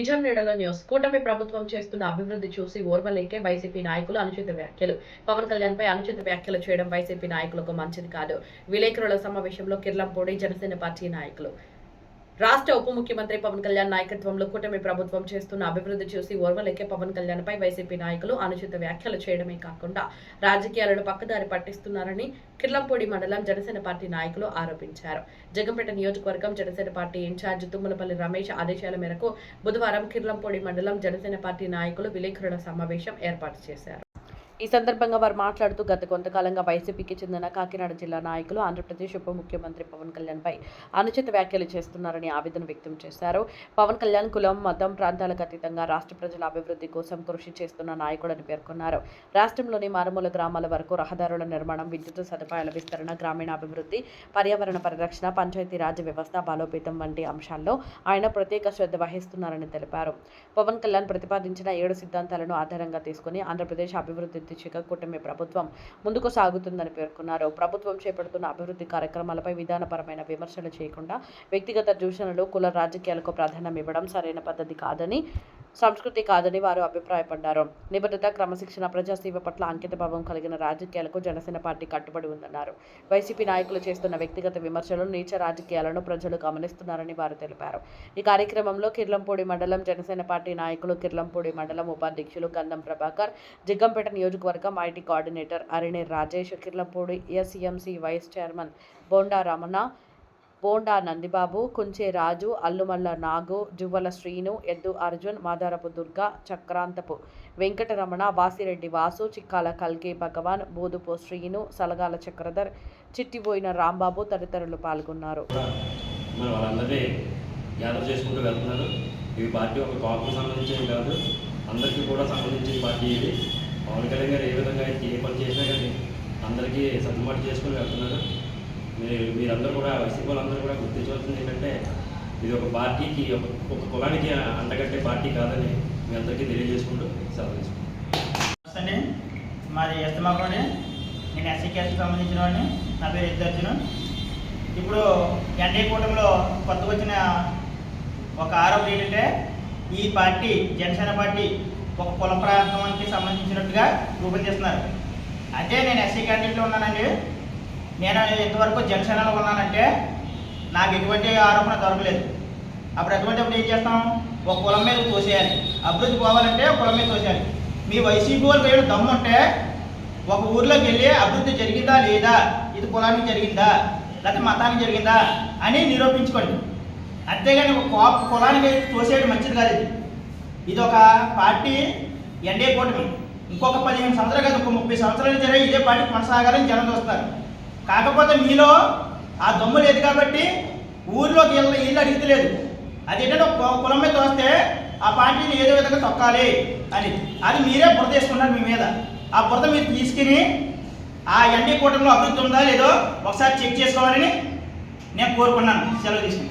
నిజం నీడల న్యూస్. కూటమి ప్రభుత్వం చేస్తున్న అభివృద్ధి చూసి ఓర్వలేకే వైసీపీ నాయకులు అనుచిత వ్యాఖ్యలు. పవన్ కళ్యాణ్ పై అనుచిత వ్యాఖ్యలు చేయడం వైసీపీ నాయకులకు మంచిది కాదు. విలేకరుల సమావేశంలో కిర్లంపూడి జనసేన పార్టీ నాయకులు. రాష్ట్ర ఉప ముఖ్యమంత్రి పవన్ కళ్యాణ్ నాయకత్వంలో కూటమి ప్రభుత్వం చేస్తున్న అభివృద్ధి చూసి ఓర్వలేకే పవన్ కళ్యాణ్ పై వైసీపీ నాయకులు అనుచిత వ్యాఖ్యలు చేయడమే కాకుండా రాజకీయాలను పక్కదారి పట్టిస్తున్నారని కిర్లంపూడి మండలం జనసేన పార్టీ నాయకులు ఆరోపించారు. జగంపేట నియోజకవర్గం జనసేన పార్టీ ఇన్ఛార్జ్ తుమ్మలపల్లి రమేష్ ఆదేశాల మేరకు బుధవారం కిర్లంపూడి మండలం జనసేన పార్టీ నాయకులు విలేకరుల సమావేశం ఏర్పాటు చేశారు. ఈ సందర్భంగా వారు మాట్లాడుతూ గత కొంతకాలంగా వైసీపీకి చెందిన కాకినాడ జిల్లా నాయకులు ఆంధ్రప్రదేశ్ ఉప ముఖ్యమంత్రి పవన్ కళ్యాణ్ పై అనుచిత వ్యాఖ్యలు చేస్తున్నారని ఆవేదన వ్యక్తం చేశారు. పవన్ కళ్యాణ్ కులం, మతం, ప్రాంతాలకు అతీతంగా రాష్ట్ర ప్రజల అభివృద్ధి కోసం కృషి చేస్తున్న నాయకుడని పేర్కొన్నారు. రాష్ట్రంలోని మారుమూల గ్రామాల వరకు రహదారుల నిర్మాణం, విద్యుత్ సదుపాయాల విస్తరణ, గ్రామీణాభివృద్ధి, పర్యావరణ పరిరక్షణ, పంచాయతీరాజ్ వ్యవస్థ బలోపేతం వంటి అంశాల్లో ఆయన ప్రత్యేక శ్రద్ధ వహిస్తున్నారని తెలిపారు. పవన్ కళ్యాణ్ ప్రతిపాదించిన 7 సిద్ధాంతాలను ఆధారంగా తీసుకుని ఆంధ్రప్రదేశ్ అభివృద్ధి దిశగా కూటమి ప్రభుత్వం ముందుకు సాగుతుందని పేర్కొన్నారు. ప్రభుత్వం చేపడుతున్న అభివృద్ధి కార్యక్రమాలపై విధానపరమైన విమర్శలు చేయకుండా వ్యక్తిగత దూషణలు, కుల రాజకీయాలకు ప్రాధాన్యం ఇవ్వడం సరైన పద్ధతి కాదని, సంస్కృతి కాదని వారు అభిప్రాయపడ్డారు. నిబద్ధత, క్రమశిక్షణ, ప్రజాసేవ పట్ల అంకితభావం కలిగిన రాజకీయాలకు జనసేన పార్టీ కట్టుబడి ఉందన్నారు. వైసీపీ నాయకులు చేస్తున్న వ్యక్తిగత విమర్శలు, నీచ రాజకీయాలను ప్రజలు గమనిస్తున్నారని వారు తెలిపారు. ఈ కార్యక్రమంలో కిర్లంపూడి మండలం జనసేన పార్టీ నాయకులు, కిర్లంపూడి మండలం ఉపాధ్యక్షులు గంధం ప్రభాకర్, జగ్గంపేట నియోజకవర్గం IT coordinator Arini Rajesh, Kirlampudi SMC vice chairman Bonda Ramana, Bonda Nandibabu, Kunche Raju, Allumalla Nagu, Juvvala Srinu, Eddu Arjun, Madarapu Durga, చక్రాంతపు Venkataramana, Vasireddy Vasu, Chikkala కల్కి భగవాన్, బోదుపు శ్రీను, సలగాల చక్రధర్, చిట్టిబోయిన రాంబాబు తదితరులు పాల్గొన్నారు. అందరికీ కూడా సంబంధించిన పార్టీ ఇది. పవన్ కళ్యాణ్ గారు ఏ విధంగా ఏ పని చేసినా కానీ అందరికీ సర్దుబాటు చేసుకుని వెళ్తున్నారు. మీరందరూ కూడా వైసీపీ వాళ్ళందరూ కూడా గుర్తించవలసింది ఏంటంటే ఇది ఒక పార్టీకి ఒక కులానికి అంటగట్టే పార్టీ కాదని మీ అందరికీ తెలియజేసుకుంటూ సెలవు తీసుకుంటాం. మాది ఎస్తమాకోని, నేను ఎస్సీ క్యాస్ట్కి సంబంధించిన వాడిని. నా పేరు ఎద్దర్జును. ఇప్పుడు ఎన్డీఏ కూటమిలో కొత్తగా వచ్చిన ఒక ఆరోపణ ఏంటంటే ఈ పార్టీ జనసేన పార్టీ ఒక కుల ప్రాంతానికి సంబంధించినట్టుగా రూపొందిస్తున్నారు. అదే నేను ఎస్సీ క్యాండిడేట్లో ఉన్నానండి. నేను ఇంతవరకు జనసేనలో ఉన్నానంటే నాకు ఎటువంటి ఆరోపణ దొరకలేదు. అప్పుడు ఎటువంటిప్పుడు ఏం చేస్తాం, ఒక కులం మీద తోసేయాలి. అభివృద్ధి పోవాలంటే కులం మీద తోసేయాలి. మీ వైసీపీ వాళ్ళు ఏమైనా దమ్ముంటే ఒక ఊర్లోకి వెళ్ళి అభివృద్ధి జరిగిందా లేదా, ఇది కులానికి జరిగిందా లేకపోతే మతానికి జరిగిందా అని నిరూపించుకోండి. అంతేగాని ఒక కులానికి తోసేయడం మంచిది కాదు. ఇది ఒక పార్టీ ఎన్డీఏ కూటమి. ఇంకొక 15 సంవత్సరాలు కాదు, ఇంకో 30 సంవత్సరాలు సరే ఇదే పార్టీ కొనసాగాలని జనం చూస్తారు. కాకపోతే మీలో ఆ దమ్ము లేదు కాబట్టి ఊర్లోకి వీళ్ళు అడుగుతలేదు. అదేంటంటే కులం మీద తోస్తే ఆ పార్టీని ఏదో విధంగా తొక్కాలి అని అది మీరే బురద వేసుకున్నారు మీ మీద. ఆ బురద మీరు తీసుకుని ఆ ఎన్డీఏ కూటమిలో అభివృద్ధి ఉందా లేదో ఒకసారి చెక్ చేసుకోవాలని నేను కోరుకున్నాను. సెలవు తీసుకుని